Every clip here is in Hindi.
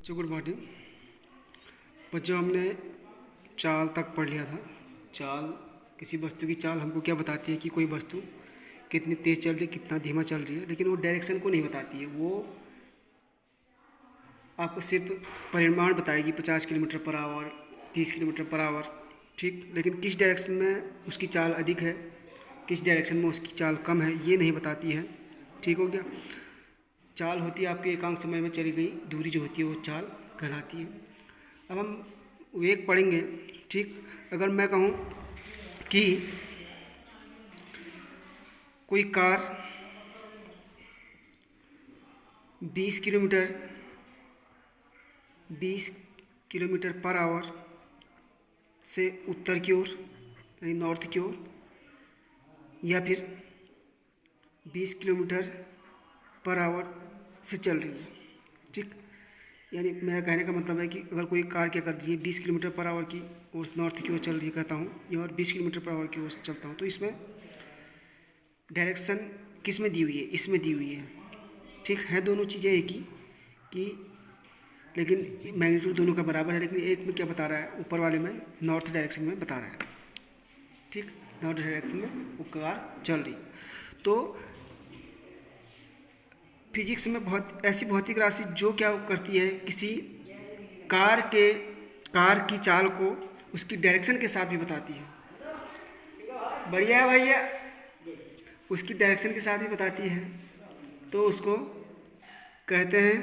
बच्चों गुड मॉर्निंग। बच्चों हमने चाल तक पढ़ लिया था। चाल, किसी वस्तु की चाल हमको क्या बताती है कि कोई वस्तु कितनी तेज़ चल रही है, कितना धीमा चल रही है, लेकिन वो डायरेक्शन को नहीं बताती है। वो आपको सिर्फ परिमाण बताएगी, 50 kilometre per hour, 30 kilometre per hour, ठीक। लेकिन किस डायरेक्शन में उसकी चाल अधिक है, किस डायरेक्शन में उसकी चाल कम है, ये नहीं बताती है। ठीक हो गया। चाल होती है आपके एकांक समय में चली गई दूरी जो होती है वो चाल कहलाती है। अब हम वेग पढ़ेंगे। ठीक। अगर मैं कहूँ कि कोई car 20 kilometre 20 kilometre per hour से उत्तर की ओर यानी नॉर्थ की ओर, या फिर 20 किलोमीटर पर आवर से चल रही है। ठीक। यानी मेरा कहने का मतलब है कि अगर कोई कार क्या कर रही है 20 किलोमीटर पर आवर की और नॉर्थ की ओर चल रही है, कहता हूँ, या और 20 किलोमीटर पर आवर की ओर चलता हूँ, तो इसमें डायरेक्शन किस में दी हुई है, इसमें दी हुई है। ठीक है, दोनों चीज़ें एक ही कि, लेकिन मैग्नीट्यूड दोनों का बराबर है, लेकिन एक में क्या बता रहा है, ऊपर वाले में नॉर्थ डायरेक्शन में बता रहा है। ठीक। नॉर्थ डायरेक्शन में वो कार चल रही है। तो फिजिक्स में बहुत ऐसी भौतिक राशि जो क्या करती है, किसी कार की चाल को उसकी डायरेक्शन के साथ भी बताती है। बढ़िया है भैया। उसकी डायरेक्शन के साथ भी बताती है, तो उसको कहते हैं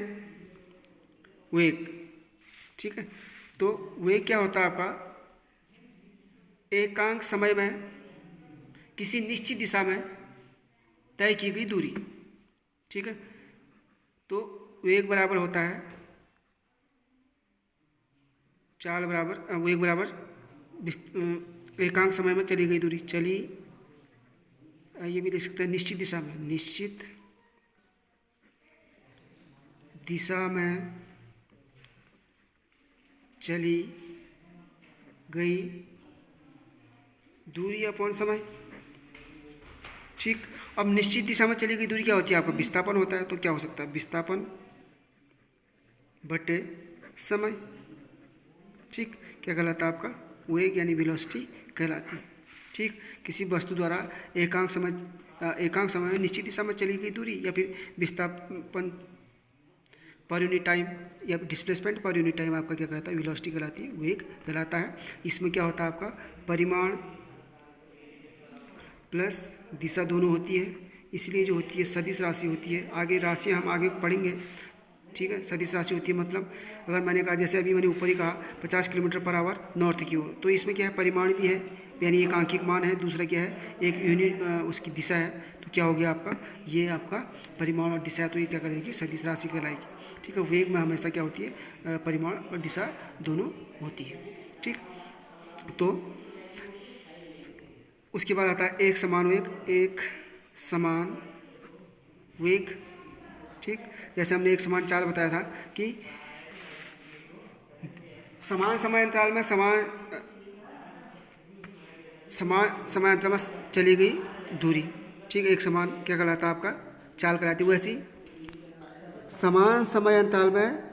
वेग। ठीक है। तो वेग क्या होता है आपका, एकांक समय में किसी निश्चित दिशा में तय की गई दूरी। ठीक है। तो वेग बराबर होता है चाल बराबर वेग बराबर एकांक समय में चली गई दूरी। चली, ये भी लिख सकते हैं निश्चित दिशा में, निश्चित दिशा में चली गई दूरी अपॉन समय। ठीक। अब निश्चित दिशा में चली गई दूरी क्या होती है, आपका विस्थापन होता है। तो क्या हो सकता है, विस्थापन बटे समय। ठीक। क्या कहलाता है आपका, वेग यानी वेलोसिटी कहलाती है। ठीक। किसी वस्तु द्वारा एकांक समय में निश्चित दिशा में चली गई दूरी, या फिर विस्थापन पर यूनिट टाइम, या डिस्प्लेसमेंट पर यूनिट टाइम आपका क्या कहलाता है, वेलोसिटी कहलाती है, वेग कहलाता है। इसमें क्या होता है आपका, परिमाण प्लस दिशा दोनों होती है, इसलिए जो होती है सदिश राशि होती है। आगे राशियाँ हम आगे पढ़ेंगे। ठीक है। सदिश राशि होती है मतलब, अगर मैंने कहा, जैसे अभी मैंने ऊपर ही कहा 50 किलोमीटर पर आवर नॉर्थ की ओर, तो इसमें क्या है, परिमाण भी है, यानी एक आंखिक मान है, दूसरा क्या है, एक यूनिट उसकी दिशा है। तो क्या हो गया आपका, ये आपका परिमाण और दिशा है, तो ये क्या करेगी, सदिश राशि कहलाएगी। ठीक है। वेग में हमेशा क्या होती है, परिमाण और दिशा दोनों होती है। ठीक। तो उसके बाद आता है एक समान वेग, एक समान वेग। ठीक। जैसे हमने एक समान चाल बताया था कि समान समय अंतराल में समान समय अंतराल में चली गई दूरी। ठीक। एक समान क्या कहलाता है आपका, चाल कहलाती है। वैसी समान समय अंतराल में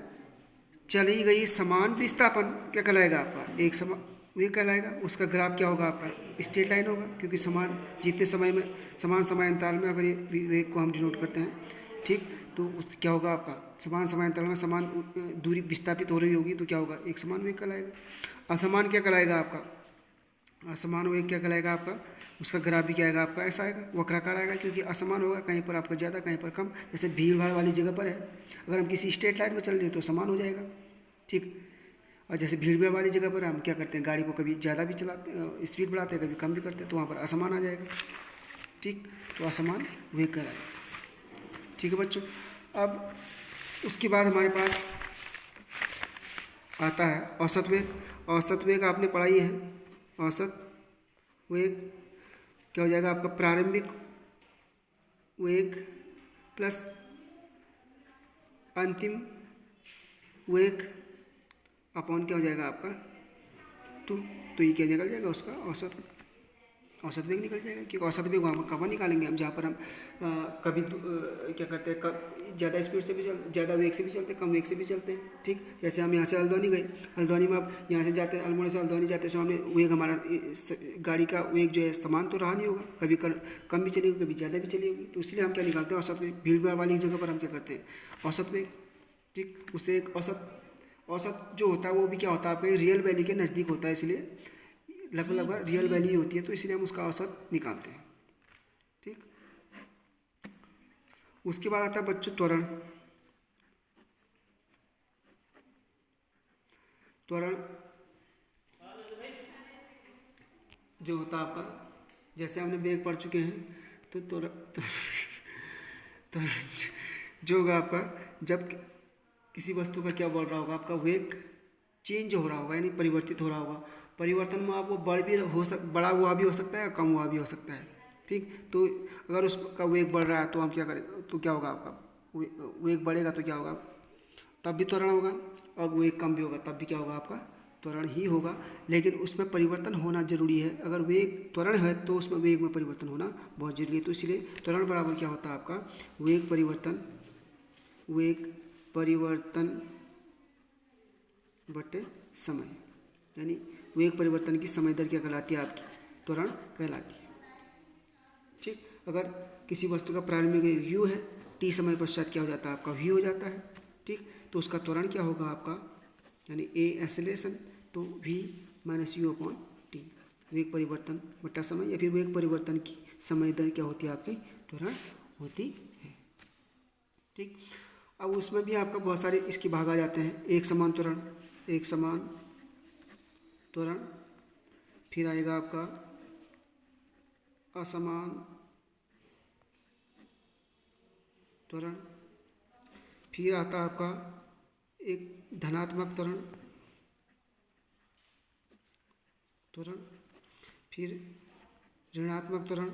चली गई समान विस्थापन क्या कहलाएगा आपका, एक समान वेग कहलाएगा। उसका ग्राफ क्या होगा आपका, स्ट्रेट लाइन होगा, क्योंकि समान जितने समय में समान समय अंतराल में अगर ये वेग को हम डिनोट करते हैं, ठीक, तो उस क्या होगा आपका, समान समय अंतराल में समान दूरी विस्थापित हो रही होगी, तो क्या होगा, एक समान वेग कहलाएगा। असमान क्या कहलाएगा आपका, असमान वेग क्या कहलाएगा आपका, उसका ग्राफ भी क्या आएगा आपका, ऐसा आएगा, वक्राकार आएगा, क्योंकि असमान होगा, कहीं पर आपका ज़्यादा कहीं पर कम। जैसे भीड़ भाड़ वाली जगह पर है, अगर हम किसी स्ट्रेट लाइन में चल रहे तो समान हो जाएगा। ठीक। और जैसे भीड़ भाड़ वाली जगह पर हम क्या करते हैं, गाड़ी को कभी ज़्यादा भी चलाते हैं, स्पीड बढ़ाते हैं, कभी कम भी करते हैं, तो वहाँ पर असमान आ जाएगा। ठीक। तो असमान वेग कहलाएगा। ठीक है बच्चों। अब उसके बाद हमारे पास आता है औसत वेग। औसत वेग आपने पढ़ाई है। औसत वेग क्या हो जाएगा आपका, प्रारंभिक वेग प्लस अंतिम वेग अपॉन क्या हो जाएगा आपका 2। तो ये क्या निकल जाएगा उसका औसत। औसत वेग निकल जाएगा, क्योंकि औसत वेग वहाँ कहाँ निकालेंगे हम, जहाँ पर हम कभी क्या करते हैं, ज़्यादा स्पीड से भी ज़्यादा वेग से भी चलते हैं, कम वेग से भी चलते हैं। ठीक, जैसे हम यहाँ से हल्द्वानी गए, हल्द्वानी में अब यहाँ से जाते हैं, अल्मोड़ा से हल्द्वानी जाते हैं, हमने वेग हमारा गाड़ी का वेग जो है समान तो रहा नहीं होगा, कभी कम भी चलेगी, कभी ज़्यादा भी चलेगी। तो इसलिए हम क्या निकालते हैं, औसत वेग। भीड़ भाड़ वाली जगह पर हम क्या करते हैं, औसत वेग। ठीक, उससे एक औसत जो होता है वो भी क्या होता है, आपके रियल वैल्यू के नज़दीक होता है, इसलिए लगभग रियल वैल्यू होती है, तो इसलिए हम उसका औसत निकालते हैं। ठीक, उसके बाद आता है बच्चों त्वरण। त्वरण जो होता है आपका, जैसे हमने वेग पढ़ चुके हैं, तो त्वरण जो होगा आपका, जब किसी वस्तु का क्या बढ़ रहा होगा, आपका वेग चेंज हो रहा होगा, यानी परिवर्तित हो रहा होगा। परिवर्तन में आप वो बड़ा हुआ भी हो सकता है, कम हुआ भी हो सकता है। ठीक, तो अगर उसका वेग बढ़ रहा है तो हम क्या करें, तो क्या होगा आपका, वेग बढ़ेगा तो क्या होगा, तब भी त्वरण होगा, और वेग कम भी होगा तब भी क्या होगा, आपका त्वरण ही होगा। लेकिन उसमें परिवर्तन होना जरूरी है, अगर वेग त्वरण है तो उसमें वेग में परिवर्तन होना बहुत जरूरी है। तो इसलिए त्वरण बराबर क्या होता है आपका, वेग परिवर्तन बटे समय, यानी वेग परिवर्तन की समय दर क्या कहलाती है, आपकी त्वरण कहलाती है। ठीक, अगर किसी वस्तु का प्रारंभिक वेग u है, t समय पश्चात क्या हो जाता है, आपका v हो जाता है। ठीक, तो उसका त्वरण क्या होगा आपका, यानी a एक्सेलरेशन, तो v minus u upon T, वेग परिवर्तन बटा समय, या फिर वेग परिवर्तन की समय दर क्या होती है, आपकी त्वरण होती है। ठीक, अब उसमें भी आपका बहुत सारे इसके भाग आ जाते हैं। एक समान त्वरण, फिर आएगा आपका असमान त्वरण, फिर आता है आपका एक धनात्मक त्वरण, फिर ऋणात्मक त्वरण,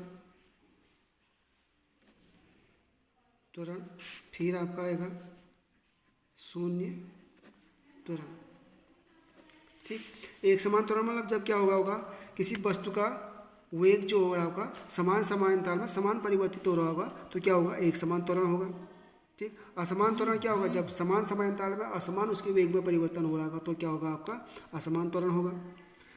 फिर आपका आएगा शून्य त्वरण। ठीक, एक समान त्वरण मतलब जब क्या होगा किसी वस्तु का वेग जो हो रहा होगा समान अंतराल में समान परिवर्तित हो रहा होगा, तो क्या होगा, एक समान त्वरण होगा। ठीक, असमान त्वरण क्या होगा, जब समान समय अंतराल में असमान उसके वेग में परिवर्तन हो रहा होगा, तो क्या होगा, आपका असमान त्वरण होगा।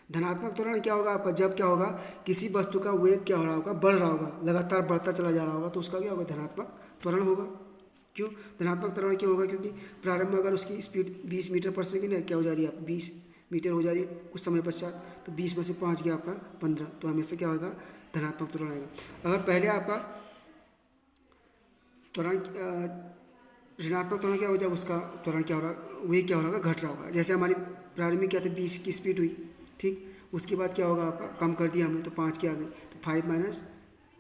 धनात्मक त्वरण क्या होगा आपका, जब क्या होगा, किसी वस्तु का वेग क्या हो रहा होगा, बढ़ रहा होगा, लगातार बढ़ता चला जा रहा होगा, तो उसका क्या होगा, धनात्मक त्वरण होगा। क्यों धनात्मक त्वरण क्यों होगा, क्योंकि प्रारंभ में अगर उसकी स्पीड 20 मीटर पर सेकेंड है, क्या हो जा रही है, 20 मीटर हो जा रही है कुछ समय पश्चात, तो 20 में से 5 गया आपका 15, तो हमेशा क्या होगा, धनात्मक त्वरण आएगा। अगर पहले आपका त्वरण ऋणात्मक त्वरण क्या होगा, जब उसका त्वरण क्या हो रहा, वेग क्या हो रहा होगा, घट रहा होगा। जैसे हमारी प्रारंभिक क्या थी, 20 की स्पीड हुई। ठीक, उसके बाद क्या होगा, आपका कम कर दिया हमने, तो 5 की आ गई, तो 5 माइनस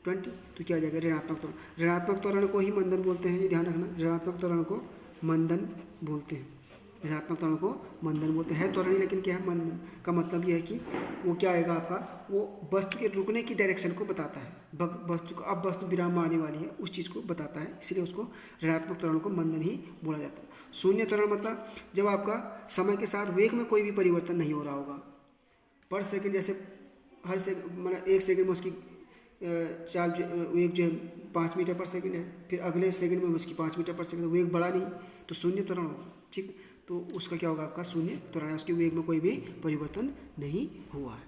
20, तो क्या आ जाएगा, ऋणात्मक त्वरण। ऋणात्मक त्वरण को ही मंदन बोलते हैं, ये ध्यान रखना, ऋणात्मक त्वरण को मंदन बोलते हैं। ऋणात्मक त्वरण को मंदन बोलते हैं, त्वरण ही लेकिन क्या है, मंदन का मतलब ये है कि वो क्या आएगा आपका, वो वस्तु के रुकने की डायरेक्शन को बताता है, वस्तु को अब वस्तु विराम में आने वाली है उस चीज़ को बताता है, इसलिए उसको ऋणात्मक त्वरण को मंदन ही बोला जाता है। शून्य त्वरण मतलब जब आपका समय के साथ वेग में कोई भी परिवर्तन नहीं हो रहा होगा, पर सेकंड, जैसे हर मतलब 1 सेकंड में उसकी चाल वेग जो है 5 मीटर पर सेकंड है, फिर अगले सेकंड में उसकी 5 मीटर पर सेकंड, वेग बढ़ा नहीं, तो शून्य त्वरण होगा। ठीक, तो उसका क्या होगा, आपका शून्य त्वरण है, उसके वेग में कोई भी परिवर्तन नहीं हुआ है।